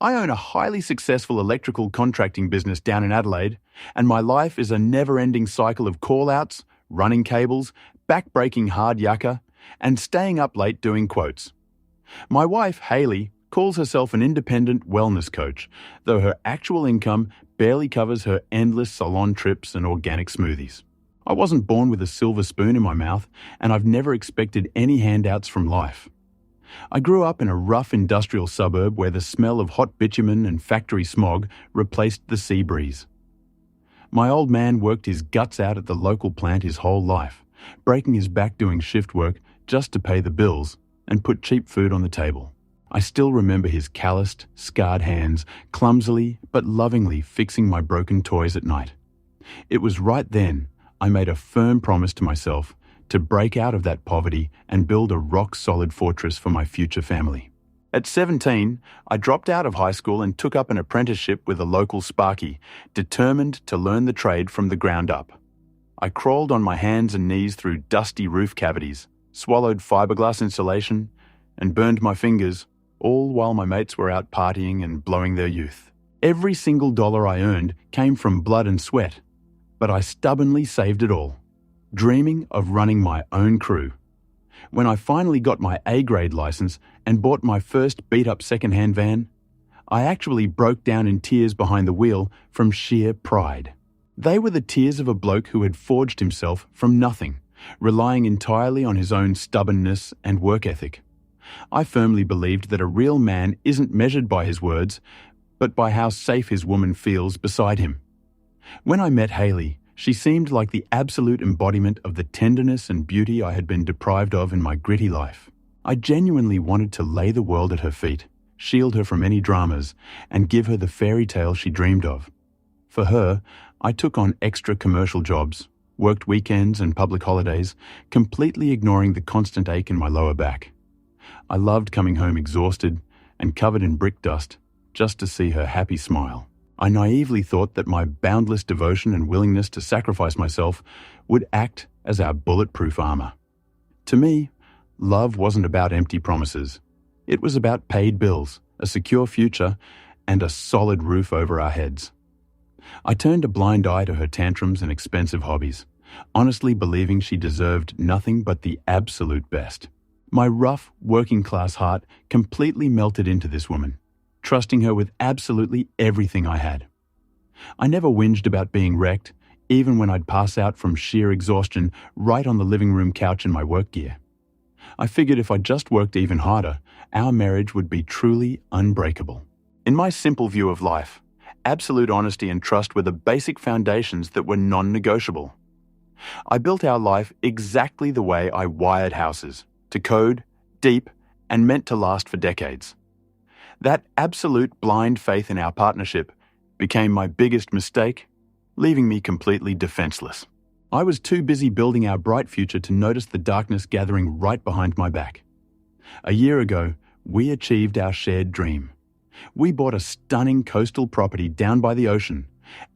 I own a highly successful electrical contracting business down in Adelaide, and my life is a never-ending cycle of call-outs, running cables, back-breaking hard yakka, and staying up late doing quotes. My wife, Hayley, calls herself an independent wellness coach, though her actual income barely covers her endless salon trips and organic smoothies. I wasn't born with a silver spoon in my mouth, and I've never expected any handouts from life. I grew up in a rough industrial suburb where the smell of hot bitumen and factory smog replaced the sea breeze. My old man worked his guts out at the local plant his whole life, breaking his back doing shift work just to pay the bills and put cheap food on the table. I still remember his calloused, scarred hands clumsily but lovingly fixing my broken toys at night. It was right then I made a firm promise to myself to break out of that poverty and build a rock-solid fortress for my future family. At 17, I dropped out of high school and took up an apprenticeship with a local sparky, determined to learn the trade from the ground up. I crawled on my hands and knees through dusty roof cavities, swallowed fiberglass insulation, and burned my fingers, all while my mates were out partying and blowing their youth. Every single dollar I earned came from blood and sweat, but I stubbornly saved it all, dreaming of running my own crew. When I finally got my A-grade license and bought my first beat-up second-hand van, I actually broke down in tears behind the wheel from sheer pride. They were the tears of a bloke who had forged himself from nothing, relying entirely on his own stubbornness and work ethic. I firmly believed that a real man isn't measured by his words, but by how safe his woman feels beside him. When I met Hayley, she seemed like the absolute embodiment of the tenderness and beauty I had been deprived of in my gritty life. I genuinely wanted to lay the world at her feet, shield her from any dramas, and give her the fairy tale she dreamed of. For her, I took on extra commercial jobs, worked weekends and public holidays, completely ignoring the constant ache in my lower back. I loved coming home exhausted and covered in brick dust just to see her happy smile. I naively thought that my boundless devotion and willingness to sacrifice myself would act as our bulletproof armor. To me, love wasn't about empty promises. It was about paid bills, a secure future, and a solid roof over our heads. I turned a blind eye to her tantrums and expensive hobbies, honestly believing she deserved nothing but the absolute best. My rough, working-class heart completely melted into this woman, trusting her with absolutely everything I had. I never whinged about being wrecked, even when I'd pass out from sheer exhaustion right on the living room couch in my work gear. I figured if I just worked even harder, our marriage would be truly unbreakable. In my simple view of life, absolute honesty and trust were the basic foundations that were non-negotiable. I built our life exactly the way I wired houses, to code, deep, and meant to last for decades. That absolute blind faith in our partnership became my biggest mistake, leaving me completely defenseless. I was too busy building our bright future to notice the darkness gathering right behind my back. A year ago, we achieved our shared dream. We bought a stunning coastal property down by the ocean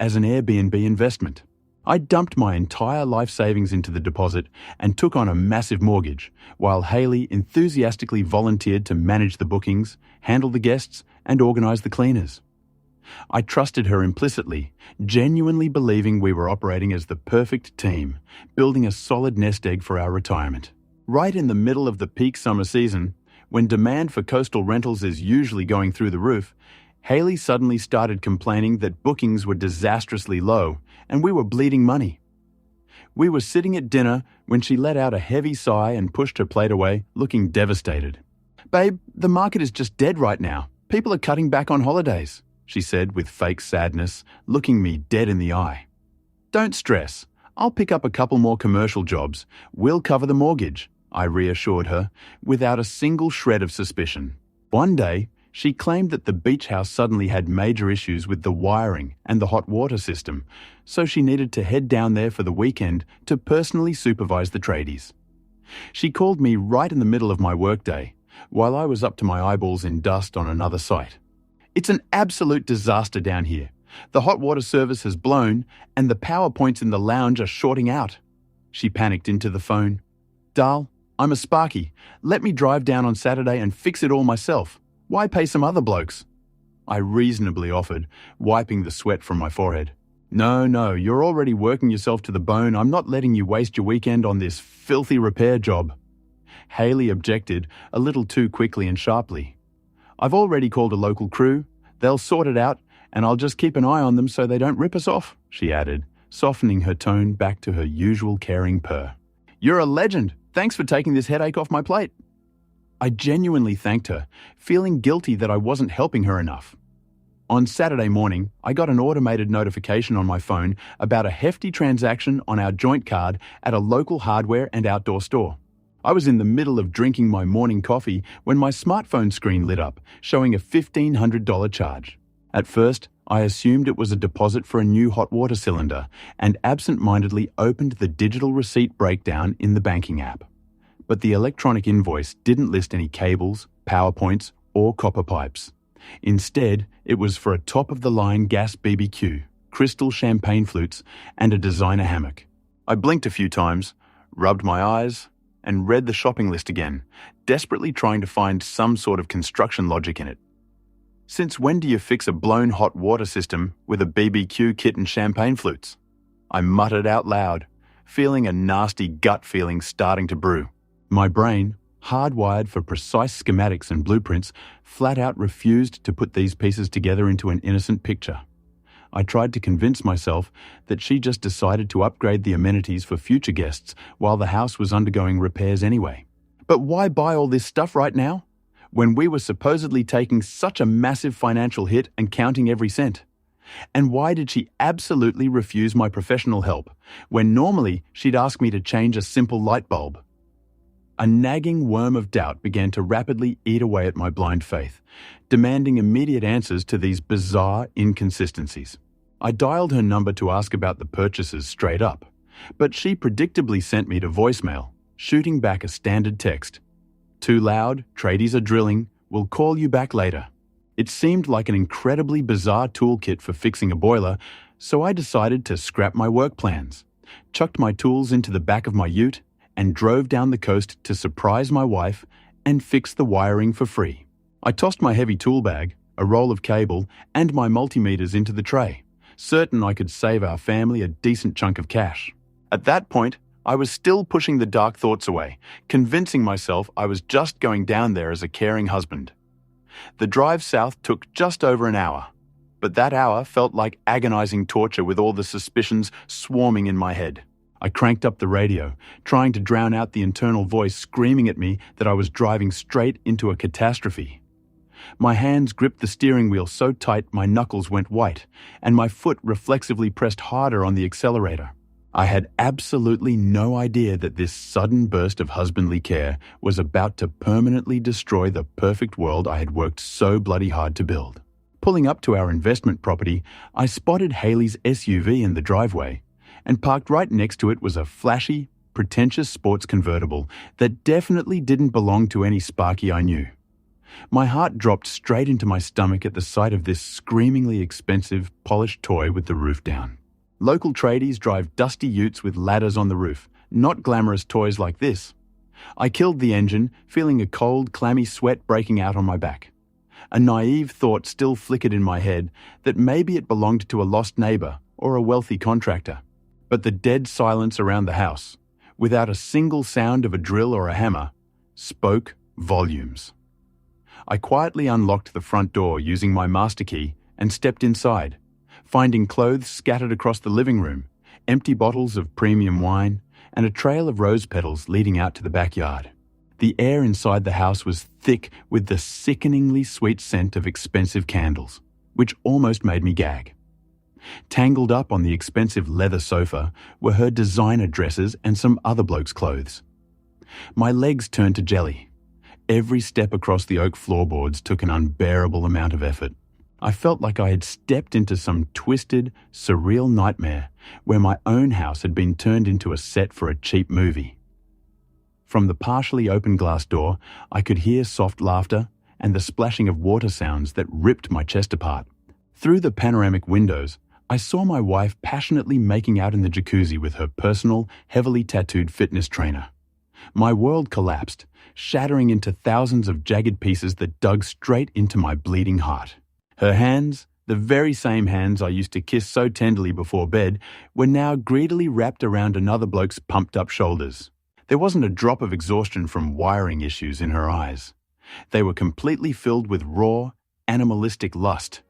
as an Airbnb investment. I dumped my entire life savings into the deposit and took on a massive mortgage, while Hayley enthusiastically volunteered to manage the bookings, handle the guests, and organize the cleaners. I trusted her implicitly, genuinely believing we were operating as the perfect team, building a solid nest egg for our retirement. Right in the middle of the peak summer season, when demand for coastal rentals is usually going through the roof, Hayley suddenly started complaining that bookings were disastrously low and we were bleeding money. We were sitting at dinner when she let out a heavy sigh and pushed her plate away, looking devastated. "Babe, the market is just dead right now. People are cutting back on holidays," she said with fake sadness, looking me dead in the eye. "Don't stress. I'll pick up a couple more commercial jobs. We'll cover the mortgage," I reassured her, without a single shred of suspicion. One day, she claimed that the beach house suddenly had major issues with the wiring and the hot water system, so she needed to head down there for the weekend to personally supervise the tradies. She called me right in the middle of my workday, while I was up to my eyeballs in dust on another site. "It's an absolute disaster down here. The hot water service has blown, and the power points in the lounge are shorting out." She panicked into the phone. "Darl, I'm a sparky. Let me drive down on Saturday and fix it all myself. Why pay some other blokes?" I reasonably offered, wiping the sweat from my forehead. No, you're already working yourself to the bone. I'm not letting you waste your weekend on this filthy repair job. Hayley objected, a little too quickly and sharply. I've already called a local crew. They'll sort it out, and I'll just keep an eye on them so they don't rip us off, she added, softening her tone back to her usual caring purr. You're a legend. Thanks for taking this headache off my plate. I genuinely thanked her, feeling guilty that I wasn't helping her enough. On Saturday morning, I got an automated notification on my phone about a hefty transaction on our joint card at a local hardware and outdoor store. I was in the middle of drinking my morning coffee when my smartphone screen lit up, showing a $1,500 charge. At first, I assumed it was a deposit for a new hot water cylinder and absent-mindedly opened the digital receipt breakdown in the banking app. But the electronic invoice didn't list any cables, power points, or copper pipes. Instead, it was for a top-of-the-line gas BBQ, crystal champagne flutes, and a designer hammock. I blinked a few times, rubbed my eyes, and read the shopping list again, desperately trying to find some sort of construction logic in it. Since when do you fix a blown hot water system with a BBQ kit and champagne flutes? I muttered out loud, feeling a nasty gut feeling starting to brew. My brain, hardwired for precise schematics and blueprints, flat out refused to put these pieces together into an innocent picture. I tried to convince myself that she just decided to upgrade the amenities for future guests while the house was undergoing repairs anyway. But why buy all this stuff right now, when we were supposedly taking such a massive financial hit and counting every cent? And why did she absolutely refuse my professional help, when normally she'd ask me to change a simple light bulb? A nagging worm of doubt began to rapidly eat away at my blind faith, demanding immediate answers to these bizarre inconsistencies. I dialed her number to ask about the purchases straight up, but she predictably sent me to voicemail, shooting back a standard text. Too loud, tradies are drilling, we'll call you back later. It seemed like an incredibly bizarre toolkit for fixing a boiler, so I decided to scrap my work plans, chucked my tools into the back of my ute, and drove down the coast to surprise my wife and fix the wiring for free. I tossed my heavy tool bag, a roll of cable, and my multimeters into the tray, certain I could save our family a decent chunk of cash. At that point, I was still pushing the dark thoughts away, convincing myself I was just going down there as a caring husband. The drive south took just over an hour, but that hour felt like agonizing torture with all the suspicions swarming in my head. I cranked up the radio, trying to drown out the internal voice screaming at me that I was driving straight into a catastrophe. My hands gripped the steering wheel so tight my knuckles went white, and my foot reflexively pressed harder on the accelerator. I had absolutely no idea that this sudden burst of husbandly care was about to permanently destroy the perfect world I had worked so bloody hard to build. Pulling up to our investment property, I spotted Hayley's SUV in the driveway, and parked right next to it was a flashy, pretentious sports convertible that definitely didn't belong to any Sparky I knew. My heart dropped straight into my stomach at the sight of this screamingly expensive, polished toy with the roof down. Local tradies drive dusty utes with ladders on the roof, not glamorous toys like this. I killed the engine, feeling a cold, clammy sweat breaking out on my back. A naive thought still flickered in my head that maybe it belonged to a lost neighbor or a wealthy contractor. But the dead silence around the house, without a single sound of a drill or a hammer, spoke volumes. I quietly unlocked the front door using my master key and stepped inside, finding clothes scattered across the living room, empty bottles of premium wine, and a trail of rose petals leading out to the backyard. The air inside the house was thick with the sickeningly sweet scent of expensive candles, which almost made me gag. Tangled up on the expensive leather sofa were her designer dresses and some other bloke's clothes. My legs turned to jelly. Every step across the oak floorboards took an unbearable amount of effort. I felt like I had stepped into some twisted, surreal nightmare where my own house had been turned into a set for a cheap movie. From the partially open glass door, I could hear soft laughter and the splashing of water sounds that ripped my chest apart. Through the panoramic windows, I saw my wife passionately making out in the jacuzzi with her personal, heavily tattooed fitness trainer. My world collapsed, shattering into thousands of jagged pieces that dug straight into my bleeding heart. Her hands, the very same hands I used to kiss so tenderly before bed, were now greedily wrapped around another bloke's pumped-up shoulders. There wasn't a drop of exhaustion from wiring issues in her eyes. They were completely filled with raw, animalistic lust.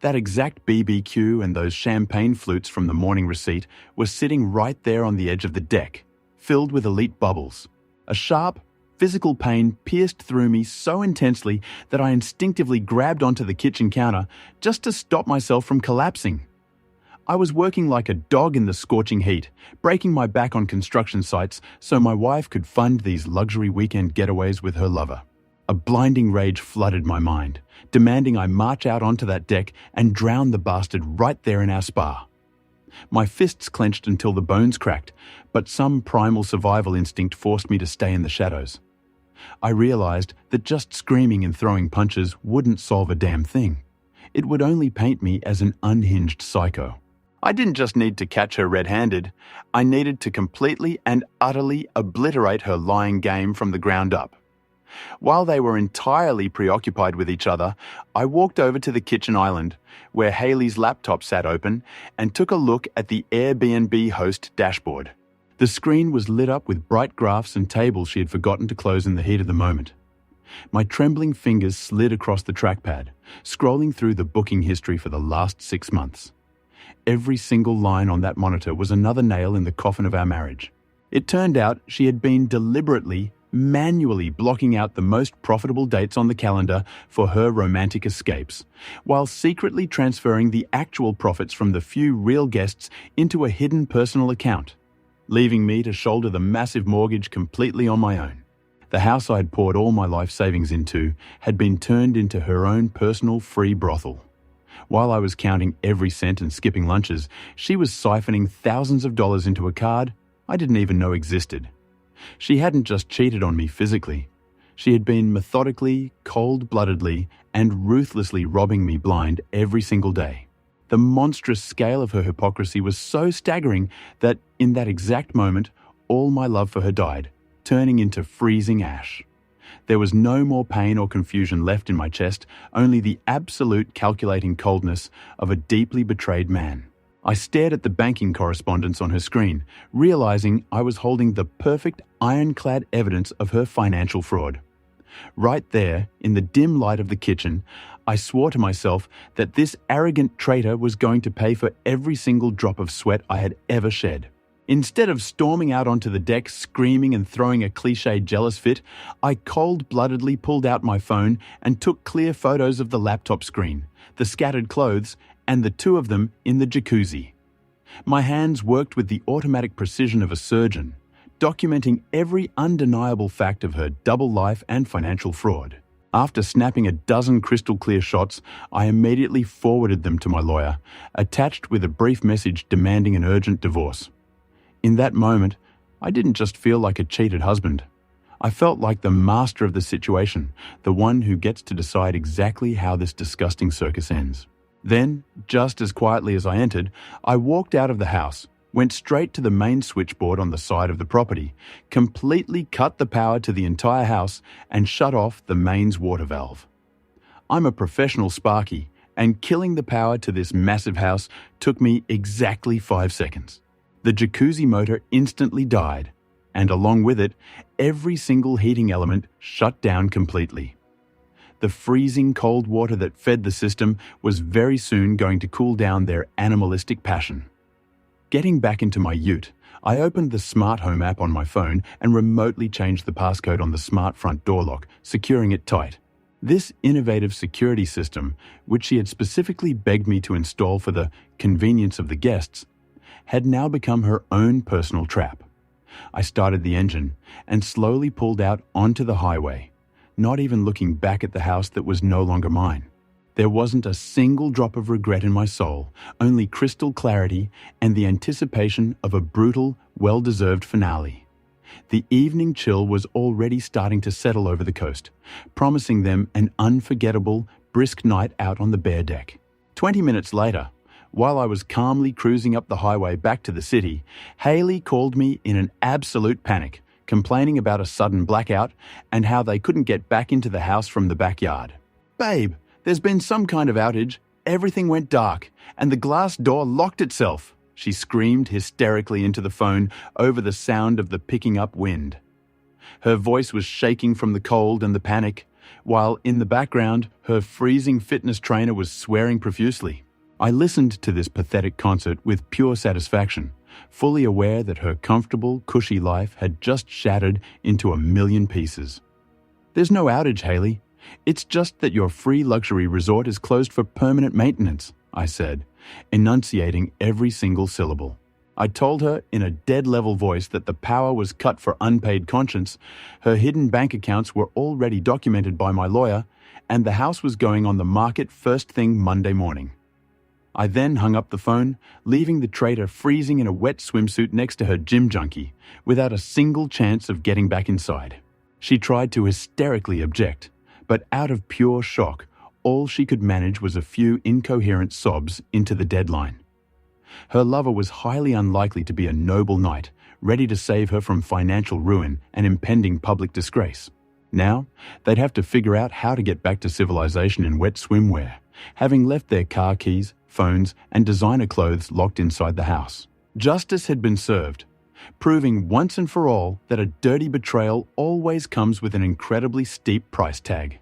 That exact BBQ and those champagne flutes from the morning receipt were sitting right there on the edge of the deck, filled with elite bubbles. A sharp, physical pain pierced through me so intensely that I instinctively grabbed onto the kitchen counter just to stop myself from collapsing. I was working like a dog in the scorching heat, breaking my back on construction sites so my wife could fund these luxury weekend getaways with her lover. A blinding rage flooded my mind, demanding I march out onto that deck and drown the bastard right there in our spa. My fists clenched until the bones cracked, but some primal survival instinct forced me to stay in the shadows. I realized that just screaming and throwing punches wouldn't solve a damn thing. It would only paint me as an unhinged psycho. I didn't just need to catch her red-handed, I needed to completely and utterly obliterate her lying game from the ground up. While they were entirely preoccupied with each other, I walked over to the kitchen island, where Hayley's laptop sat open, and took a look at the Airbnb host dashboard. The screen was lit up with bright graphs and tables she had forgotten to close in the heat of the moment. My trembling fingers slid across the trackpad, scrolling through the booking history for the last 6 months. Every single line on that monitor was another nail in the coffin of our marriage. It turned out she had been deliberately, manually blocking out the most profitable dates on the calendar for her romantic escapes, while secretly transferring the actual profits from the few real guests into a hidden personal account, leaving me to shoulder the massive mortgage completely on my own. The house I had poured all my life savings into had been turned into her own personal free brothel. While I was counting every cent and skipping lunches, she was siphoning thousands of dollars into a card I didn't even know existed. She hadn't just cheated on me physically. She had been methodically, cold-bloodedly, and ruthlessly robbing me blind every single day. The monstrous scale of her hypocrisy was so staggering that, in that exact moment, all my love for her died, turning into freezing ash. There was no more pain or confusion left in my chest, only the absolute calculating coldness of a deeply betrayed man. I stared at the banking correspondence on her screen, realizing I was holding the perfect ironclad evidence of her financial fraud. Right there, in the dim light of the kitchen, I swore to myself that this arrogant traitor was going to pay for every single drop of sweat I had ever shed. Instead of storming out onto the deck, screaming and throwing a cliched jealous fit, I cold-bloodedly pulled out my phone and took clear photos of the laptop screen, the scattered clothes, and the two of them in the jacuzzi. My hands worked with the automatic precision of a surgeon, documenting every undeniable fact of her double life and financial fraud. After snapping a dozen crystal-clear shots, I immediately forwarded them to my lawyer, attached with a brief message demanding an urgent divorce. In that moment, I didn't just feel like a cheated husband. I felt like the master of the situation, the one who gets to decide exactly how this disgusting circus ends. Then, just as quietly as I entered, I walked out of the house, went straight to the main switchboard on the side of the property, completely cut the power to the entire house, and shut off the mains water valve. I'm a professional sparky, and killing the power to this massive house took me exactly 5 seconds. The jacuzzi motor instantly died, and along with it, every single heating element shut down completely. The freezing cold water that fed the system was very soon going to cool down their animalistic passion. Getting back into my ute, I opened the Smart Home app on my phone and remotely changed the passcode on the smart front door lock, securing it tight. This innovative security system, which she had specifically begged me to install for the convenience of the guests, had now become her own personal trap. I started the engine and slowly pulled out onto the highway, not even looking back at the house that was no longer mine. There wasn't a single drop of regret in my soul, only crystal clarity and the anticipation of a brutal, well-deserved finale. The evening chill was already starting to settle over the coast, promising them an unforgettable, brisk night out on the bare deck. 20 minutes later, while I was calmly cruising up the highway back to the city, Hayley called me in an absolute panic, complaining about a sudden blackout and how they couldn't get back into the house from the backyard. "Babe, There's been some kind of outage. Everything went dark, and the glass door locked itself, she screamed hysterically into the phone over the sound of the picking up wind. Her voice was shaking from the cold and the panic, while in the background, her freezing fitness trainer was swearing profusely. I listened to this pathetic concert with pure satisfaction, fully aware that her comfortable, cushy life had just shattered into a million pieces. There's no outage, Hayley. It's just that your free luxury resort is closed for permanent maintenance, I said, enunciating every single syllable. I told her in a dead-level voice that the power was cut for unpaid conscience, her hidden bank accounts were already documented by my lawyer, and the house was going on the market first thing Monday morning. I then hung up the phone, leaving the trader freezing in a wet swimsuit next to her gym junkie, without a single chance of getting back inside. She tried to hysterically object, but out of pure shock, all she could manage was a few incoherent sobs into the deadline. Her lover was highly unlikely to be a noble knight, ready to save her from financial ruin and impending public disgrace. Now, they'd have to figure out how to get back to civilization in wet swimwear, having left their car keys, phones, and designer clothes locked inside the house. Justice had been served, proving once and for all that a dirty betrayal always comes with an incredibly steep price tag.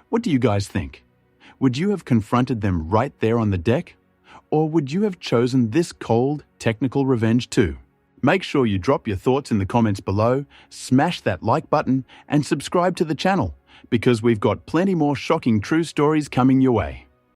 What do you guys think? Would you have confronted them right there on the deck? Or would you have chosen this cold, technical revenge too? Make sure you drop your thoughts in the comments below, smash that like button, and subscribe to the channel, because we've got plenty more shocking true stories coming your way.